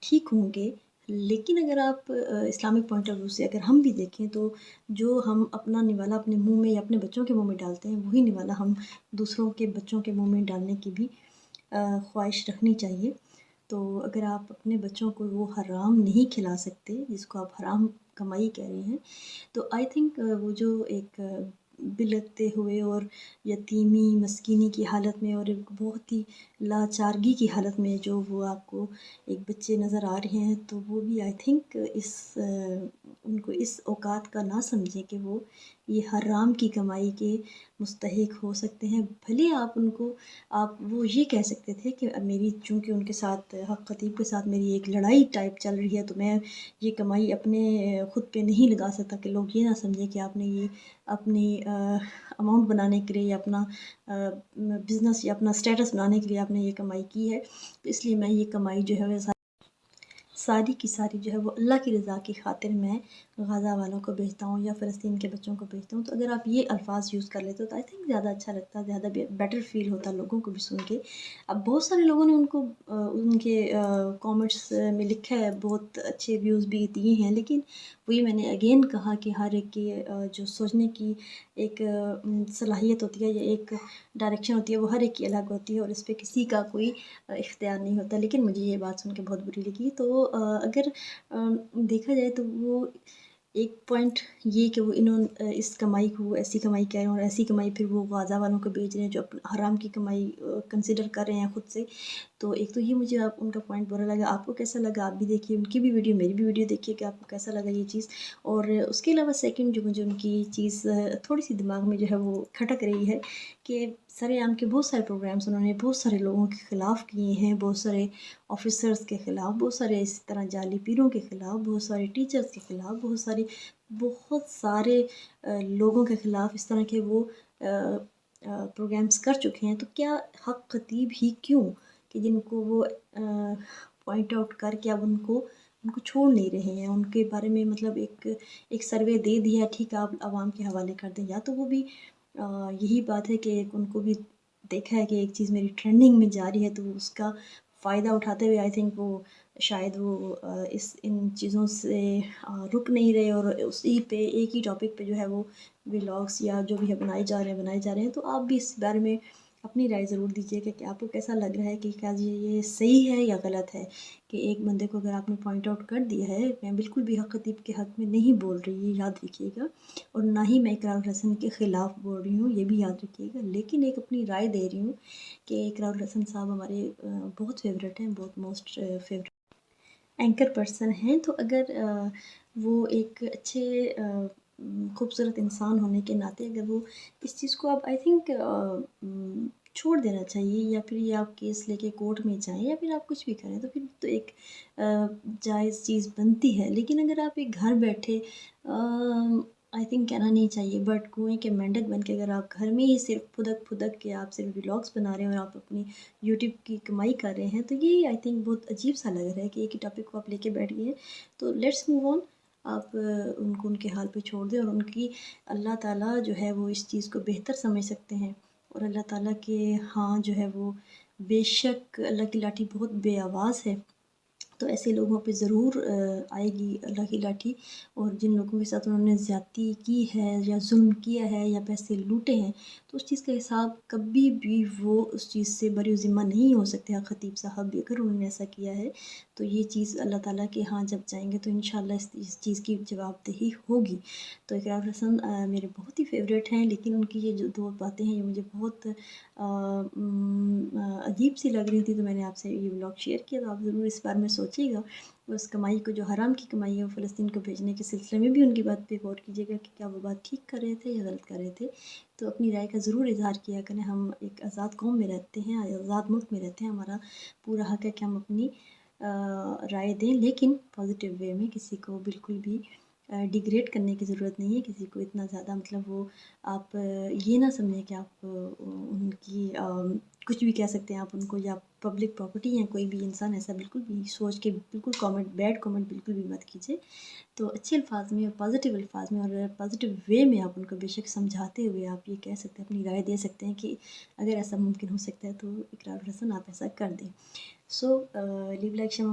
ٹھیک ہوں گے. لیکن اگر آپ اسلامک پوائنٹ آف ویو سے اگر ہم بھی دیکھیں تو جو ہم اپنا نوالا اپنے منہ میں یا اپنے بچوں کے منہ میں ڈالتے ہیں وہی نوالا ہم دوسروں کے بچوں کے منہ میں ڈالنے کی بھی خواہش رکھنی چاہیے. تو اگر آپ اپنے بچوں کو وہ حرام نہیں کھلا سکتے جس کو آپ حرام کمائی کہہ رہے ہیں تو آئی تھنک وہ جو ایک بلکتے ہوئے اور یتیمی مسکینی کی حالت میں اور ایک بہت ہی لاچارگی کی حالت میں جو وہ آپ کو ایک بچے نظر آ رہے ہیں تو وہ بھی آئی تھنک ان کو اس اوقات کا نہ سمجھیں کہ وہ یہ حرام کی کمائی کے مستحق ہو سکتے ہیں. بھلے آپ ان کو آپ وہ یہ کہہ سکتے تھے کہ میری چونکہ ان کے ساتھ حق خطیب کے ساتھ میری ایک لڑائی ٹائپ چل رہی ہے تو میں یہ کمائی اپنے خود پہ نہیں لگا سکتا کہ لوگ یہ نہ سمجھیں کہ آپ نے یہ اپنی اماؤنٹ بنانے کے لیے یا اپنا بزنس یا اپنا اسٹیٹس بنانے کے لیے آپ نے یہ کمائی کی ہے تو اس لیے میں یہ کمائی جو ہے ساری کی ساری جو ہے وہ اللہ کی رضا کی خاطر میں غزہ والوں کو بھیجتا ہوں یا فلسطین کے بچوں کو بھیجتا ہوں. تو اگر آپ یہ الفاظ یوز کر لیتے ہو تو آئی تھنک زیادہ اچھا لگتا، زیادہ بیٹر فیل ہوتا لوگوں کو بھی سن کے. اب بہت سارے لوگوں نے ان کو ان کے کامنٹس میں لکھا ہے، بہت اچھے ویوز بھی دیے ہیں، لیکن وہی میں نے اگین کہا کہ ہر ایک کی جو سوچنے کی ایک صلاحیت ہوتی ہے یا ایک ڈائریکشن ہوتی ہے وہ ہر ایک کی الگ ہوتی ہے اور اس پہ کسی کا کوئی اختیار نہیں ہوتا. لیکن مجھے یہ بات سن کے بہت بری لگی. تو اگر دیکھا جائے تو وہ ایک پوائنٹ یہ کہ وہ اس کمائی کو وہ ایسی کمائی کہہ رہے ہیں اور ایسی کمائی پھر وہ غازہ والوں کو بیچ رہے ہیں جو حرام کی کمائی کنسیڈر کر رہے ہیں خود سے. تو ایک تو یہ مجھے ان کا پوائنٹ برا لگا. آپ کو کیسا لگا آپ بھی دیکھیے ان کی بھی ویڈیو میری بھی ویڈیو دیکھیے کہ آپ کو کیسا لگا یہ چیز. اور اس کے علاوہ سیکنڈ جو مجھے ان کی چیز تھوڑی سی دماغ میں جو ہے وہ کھٹک رہی ہے کہ سر عام کے بہت سارے پروگرامس انہوں نے بہت سارے لوگوں کے خلاف کیے ہیں، بہت سارے آفیسرس کے خلاف، بہت سارے اس طرح جعلی پیروں کے خلاف، بہت سارے ٹیچرس کے خلاف، بہت سارے لوگوں کے خلاف اس طرح کے وہ پروگرامس کر چکے ہیں. تو کیا حق خطیب ہی کیوں کہ جن کو وہ پوائنٹ آؤٹ کر کے اب ان کو چھوڑ نہیں رہے ہیں، ان کے بارے میں مطلب ایک سروے دے دیا ٹھیک ہے آپ عوام کے حوالے کر دیں. یا تو وہ بھی یہی بات ہے کہ ان کو بھی دیکھا ہے کہ ایک چیز میری ٹرینڈنگ میں جا رہی ہے تو وہ اس کا فائدہ اٹھاتے ہوئے آئی تھنک وہ شاید وہ ان چیزوں سے رک نہیں رہے اور اسی پہ ایک ہی ٹاپک پہ جو ہے وہ ولاگس یا جو بھی ہے بنائے جا رہے ہیں. تو آپ بھی اس بارے میں اپنی رائے ضرور دیجیے کہ آپ کو کیسا لگ رہا ہے کہ کیا یہ صحیح ہے یا غلط ہے کہ ایک بندے کو اگر آپ نے پوائنٹ آؤٹ کر دیا ہے. میں بالکل بھی حق خطیب کے حق میں نہیں بول رہی، یہ یاد رکھیے گا، اور نہ ہی میں اقرار الحسن کے خلاف بول رہی ہوں، یہ بھی یاد رکھیے گا. لیکن ایک اپنی رائے دے رہی ہوں کہ اقرار الحسن صاحب ہمارے بہت فیوریٹ ہیں، بہت موسٹ فیوریٹ اینکر پرسن ہیں. تو اگر وہ ایک اچھے خوبصورت انسان ہونے کے ناطے اگر وہ اس چیز کو آپ آئی تھنک چھوڑ دینا چاہیے یا پھر یہ آپ کیس لے کے کورٹ میں جائیں یا پھر آپ کچھ بھی کریں تو پھر تو ایک جائز چیز بنتی ہے. لیکن اگر آپ ایک گھر بیٹھے آئی تھنک کہنا نہیں چاہیے بٹ کنویں کے مینڈک بن کے اگر آپ گھر میں ہی صرف پھدک کے آپ صرف ولاگس بنا رہے ہیں اور آپ اپنی یوٹیوب کی کمائی کر رہے ہیں تو یہ آئی تھنک بہت عجیب سا لگ رہا ہے کہ ایک ہی ٹاپک کو آپ لے کے بیٹھ گئے. تو لیٹس موو آن. آپ ان کے حال پہ چھوڑ دیں اور ان کی اللہ تعالیٰ جو ہے وہ اس چیز کو بہتر سمجھ سکتے ہیں اور اللہ تعالیٰ کے ہاں جو ہے وہ بے شک اللہ کی لاٹھی بہت بے آواز ہے. تو ایسے لوگوں پہ ضرور آئے گی اللہ کی لاٹھی. اور جن لوگوں کے ساتھ انہوں نے زیادتی کی ہے یا ظلم کیا ہے یا پیسے لوٹے ہیں تو اس چیز کا حساب کبھی بھی وہ اس چیز سے بری ذمہ نہیں ہو سکتے. خطیب صاحب بھی اگر انہوں نے ایسا کیا ہے تو یہ چیز اللہ تعالیٰ کے ہاں جب جائیں گے تو انشاءاللہ اس چیز کی جواب دہی ہوگی. تو اقرار الحسن میرے بہت ہی فیوریٹ ہیں لیکن ان کی یہ جو دو باتیں ہیں یہ مجھے بہت عجیب سی لگ رہی تھی تو میں نے آپ سے یہ ولاگ شیئر کیا. تو آپ ضرور اس بارے میں سوچیے گا اس کمائی کو جو حرام کی کمائی ہے وہ فلسطین کو بھیجنے کے سلسلے میں بھی ان کی بات پہ غور کیجیے گا کہ کیا وہ بات ٹھیک کر رہے تھے یا غلط کر رہے تھے. تو اپنی رائے کا ضرور اظہار کیا کریں. ہم ایک آزاد قوم میں رہتے ہیں، آزاد ملک میں رہتے ہیں، ہمارا پورا حق ہے کہ ہم اپنی رائے دیں لیکن پازیٹیو وے میں. کسی کو بالکل بھی ڈیگریڈ کرنے کی ضرورت نہیں ہے، کسی کو اتنا زیادہ مطلب وہ آپ یہ نہ سمجھیں کہ آپ ان کی کچھ بھی کہہ سکتے ہیں آپ ان کو یا پبلک پراپرٹی ہیں کوئی بھی انسان، ایسا بالکل بھی سوچ کے بالکل بیڈ کامنٹ بالکل بھی مت کیجیے. تو اچھے الفاظ میں اور پازیٹیو الفاظ میں اور پازیٹیو وے میں آپ ان کو بے شک سمجھاتے ہوئے آپ یہ کہہ سکتے ہیں، اپنی رائے دے سکتے ہیں کہ اگر ایسا ممکن ہو سکتا ہے تو اقرار الحسن آپ ایسا کر دیں. سو لیو لائک شیم